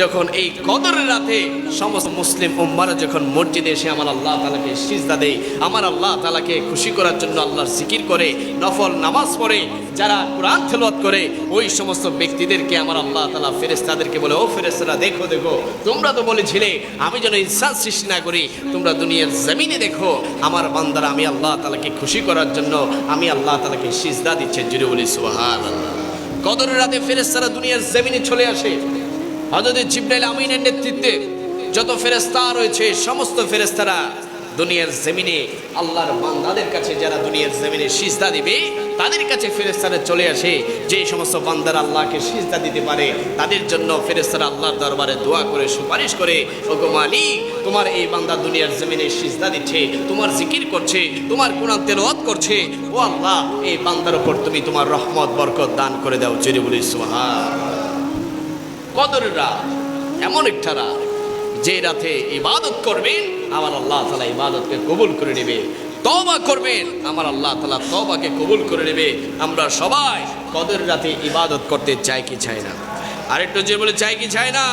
যখন এই কদরের রাতে সমস্ত মুসলিম উম্মারা যখন মসজিদে এসে আমার আল্লাহ তাআলাকে সিজদা দেয়, আমার আল্লাহ তাআলাকে খুশি করার জন্য আল্লাহর জিকির করে, নফল নামাজ পড়ে, যারা কোরআন তেলাওয়াত করে, ওই সমস্ত ব্যক্তিদেরকে আমার আল্লাহ তাআলা ফেরেশতাদেরকে বলে, ও ফেরেশতারা দেখো দেখো, তোমরা তো বলেছিলে আমি যেন ইনসান সৃষ্টি না করি, তোমরা দুনিয়ার জমিনে দেখো আমার বান্দারা আমি আল্লাহ তাআলাকে খুশি করার জন্য আমি আল্লাহ তাআলাকে সিজদা দিচ্ছে। জুড়ে বলি সুবহানাল্লাহ। কদরের রাতে ফেরেশতারা দুনিয়ার জমিনে চলে আসে। হযরত জিবরাইল আমিনের নেতৃত্বে যত ফেরেশতা রয়েছে সমস্ত ফেরেশতারা দুনিয়ার জমিনে আল্লাহর বান্দাদের কাছে, যারা দুনিয়ার জমিনে সিজদা দিবে তাদের কাছে ফেরেশতারা চলে আসে। যে সমস্ত বান্দারা আল্লাহকে সিজদা দিতে পারে তাদের জন্য ফেরেশতারা আল্লাহর দরবারে দোয়া করে সুপারিশ করে, ওগো মালিক, তোমার এই বান্দা দুনিয়ার জমিনে সিজদা দিচ্ছে, তোমার জিকির করছে, তোমার কোরআন তেলাওয়াত করছে, ও আল্লাহ এই বান্দার উপর তুমি তোমার রহমত বরকত দান করে দাও। জোরে বলি সুবহানাল্লাহ। কদরের রাত এমন একটা রাত যে রাতে ইবাদত করবেন আমার আল্লাহ তাআলা ইবাদতকে কবুল করে নেবে, তওবা করবেন আমার আল্লাহ তাআলা তওবাকে কবুল করে নেবে। আমরা সবাই কদরের রাতে ইবাদত করতে চাই কি চাই না? আরেকটু যে বলে চাই কি চাই না?